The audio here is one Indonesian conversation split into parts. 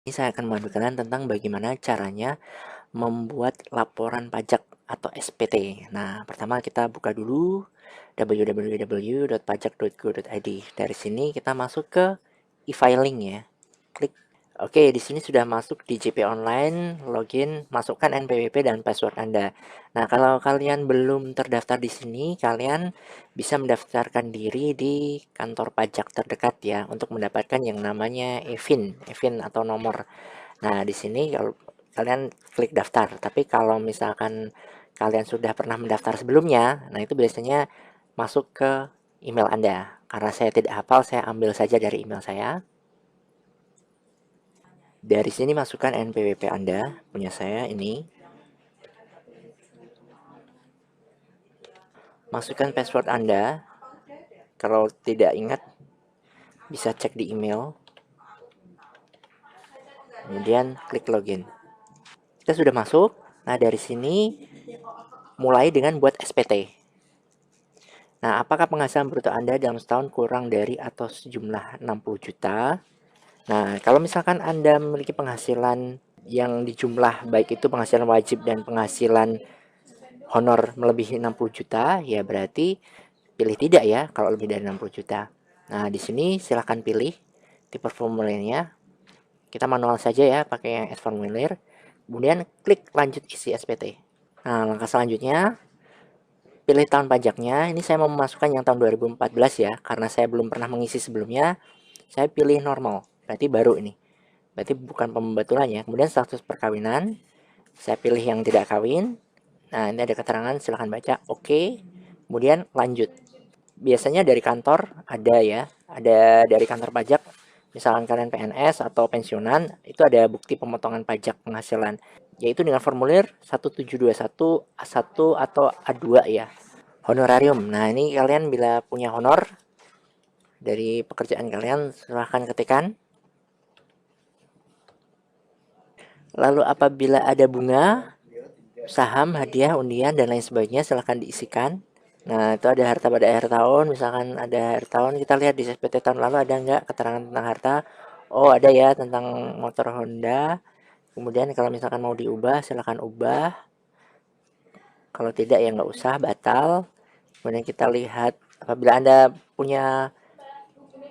Ini saya akan membantu kalian tentang bagaimana caranya membuat laporan pajak atau SPT. Nah, pertama kita buka dulu www.pajak.go.id. Dari sini kita masuk ke e-filing ya. Klik. Oke, di sini sudah masuk di JP Online, login, masukkan NPWP dan password Anda. Nah, kalau kalian belum terdaftar di sini, kalian bisa mendaftarkan diri di kantor pajak terdekat ya untuk mendapatkan yang namanya EVIN atau nomor. Nah, di sini kalau kalian klik daftar. Tapi kalau misalkan kalian sudah pernah mendaftar sebelumnya, nah itu biasanya masuk ke email Anda. Karena saya tidak hafal, saya ambil saja dari email saya. Dari sini masukkan NPWP Anda, punya saya ini. Masukkan password Anda. Kalau tidak ingat, bisa cek di email. Kemudian klik login. Kita sudah masuk. Nah, dari sini mulai dengan buat SPT. Nah, apakah penghasilan bruto Anda dalam setahun kurang dari atau sejumlah 60 juta? Nah, kalau misalkan Anda memiliki penghasilan yang dijumlah baik itu penghasilan wajib dan penghasilan honor melebihi 60 juta, ya berarti pilih tidak ya kalau lebih dari 60 juta. Nah, di sini silahkan pilih tipe formulirnya. Kita manual saja ya, pakai yang add formulir. Kemudian klik lanjut isi SPT. Nah, langkah selanjutnya pilih tahun pajaknya. Ini saya mau memasukkan yang tahun 2014 ya, karena saya belum pernah mengisi sebelumnya. Saya pilih normal, berarti baru ini. Berarti bukan pembetulan ya. Kemudian status perkawinan, saya pilih yang tidak kawin. Nah, ini ada keterangan, silahkan baca. Oke. Kemudian lanjut. Biasanya dari kantor ada ya, ada dari kantor pajak. Misalkan kalian PNS atau pensiunan, itu ada bukti pemotongan pajak penghasilan, yaitu dengan formulir 1721 A1 atau A2 ya. Honorarium. Nah, ini kalian bila punya honor dari pekerjaan kalian, silahkan ketikkan. Lalu apabila ada bunga, saham, hadiah, undian, dan lain sebagainya, silahkan diisikan. Nah, itu ada harta pada akhir tahun. Misalkan ada akhir tahun, kita lihat di SPT tahun lalu ada nggak keterangan tentang harta. Oh, ada ya tentang motor Honda. Kemudian kalau misalkan mau diubah, silahkan ubah. Kalau tidak ya nggak usah, batal. Kemudian kita lihat apabila Anda punya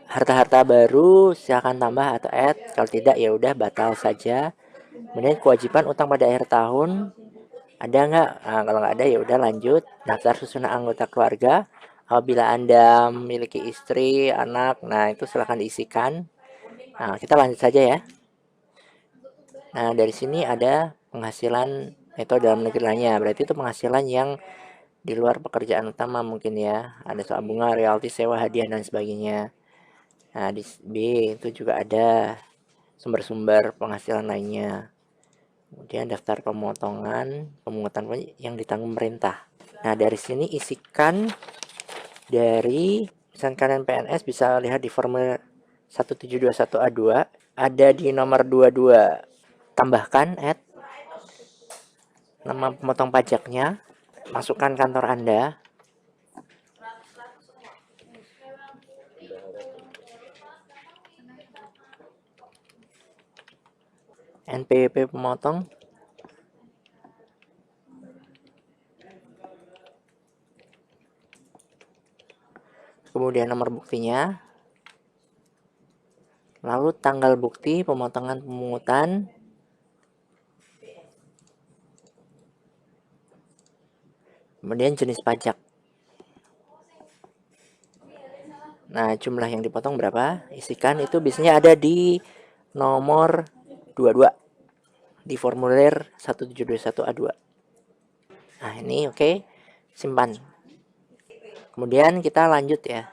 harta-harta baru, silahkan tambah atau add. Kalau tidak ya udah batal saja. Kemudian kewajiban utang pada akhir tahun ada nggak? Nah, kalau nggak ada ya udah lanjut. Daftar susunan anggota keluarga. Apabila Anda memiliki istri, anak, nah itu silahkan diisikan. Nah, kita lanjut saja ya. Nah, dari sini ada penghasilan metode dalam negeri lainnya. Berarti itu penghasilan yang di luar pekerjaan utama mungkin ya. Ada soal bunga, royalti, sewa, hadiah, dan sebagainya. Nah, di B itu juga ada sumber-sumber penghasilan lainnya. Kemudian daftar pemotongan, pemungutan yang ditanggung pemerintah. Nah, dari sini isikan dari misalkan kalian PNS bisa lihat di formulir 1721A2 ada di nomor 22. Tambahkan add nama pemotong pajaknya, masukkan kantor Anda, NPWP pemotong, kemudian nomor buktinya, lalu tanggal bukti pemotongan pemungutan, kemudian jenis pajak. Nah, jumlah yang dipotong berapa? Isikan itu biasanya ada di nomor 22 di formulir 1721A2. Nah, ini oke. Simpan. Kemudian kita lanjut ya.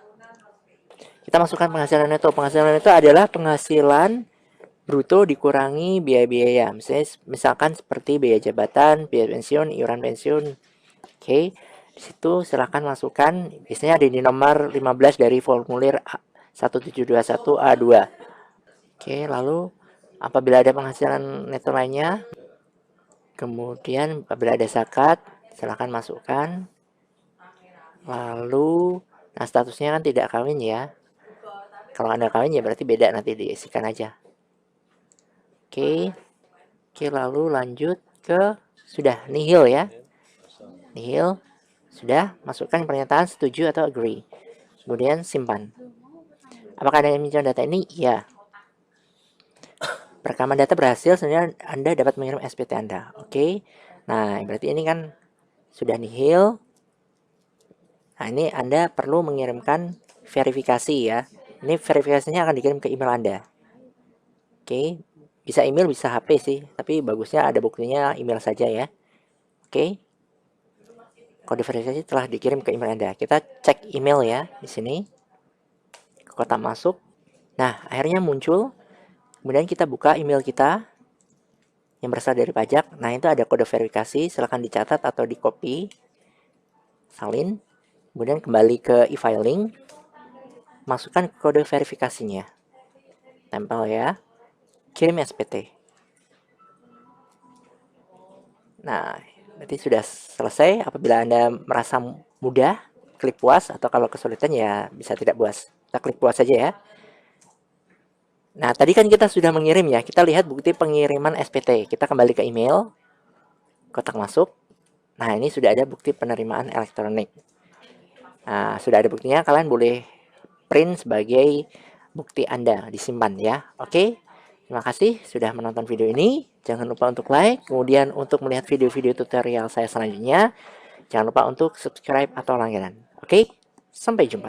Kita masukkan penghasilan neto. Penghasilan neto adalah penghasilan bruto dikurangi biaya-biaya. Misalkan seperti biaya jabatan, biaya pensiun, iuran pensiun. Oke. Di situ silahkan masukkan. Biasanya ada di nomor 15 dari formulir 1721A2. Oke, lalu apabila ada penghasilan neto lainnya, kemudian apabila ada zakat, silahkan masukkan. Lalu, nah statusnya kan tidak kawin ya. Kalau Anda kawin ya berarti beda, nanti diisikan aja. Oke. Oke, lalu lanjut ke sudah nihil ya. Nihil. Sudah, masukkan pernyataan setuju atau agree. Kemudian simpan. Apakah Anda ingin menyimpan data ini? Ya. Perekaman data berhasil, sebenarnya Anda dapat mengirim SPT Anda. Oke. Nah, berarti ini kan sudah nihil. Nah, ini Anda perlu mengirimkan verifikasi ya. Ini verifikasinya akan dikirim ke email Anda. Oke. Bisa email, bisa HP sih. Tapi bagusnya ada buktinya email saja ya. Oke. Kode verifikasi telah dikirim ke email Anda. Kita cek email ya di sini. Kotak masuk. Nah, akhirnya muncul. Kemudian kita buka email kita yang berasal dari pajak. Nah, itu ada kode verifikasi. Silahkan dicatat atau di copy. Salin. Kemudian kembali ke e-filing. Masukkan kode verifikasinya. Tempel ya. Kirim SPT. Nah, berarti sudah selesai. Apabila Anda merasa mudah, klik puas. Atau kalau kesulitan ya bisa tidak puas. Kita klik puas saja ya. Nah, tadi kan kita sudah mengirim ya. Kita lihat bukti pengiriman SPT. Kita kembali ke email. Kotak masuk. Nah, ini sudah ada bukti penerimaan elektronik. Nah, sudah ada buktinya. Kalian boleh print sebagai bukti Anda. Disimpan ya. Oke. Terima kasih sudah menonton video ini. Jangan lupa untuk like. Kemudian untuk melihat video-video tutorial saya selanjutnya, jangan lupa untuk subscribe atau langganan. Oke. Sampai jumpa.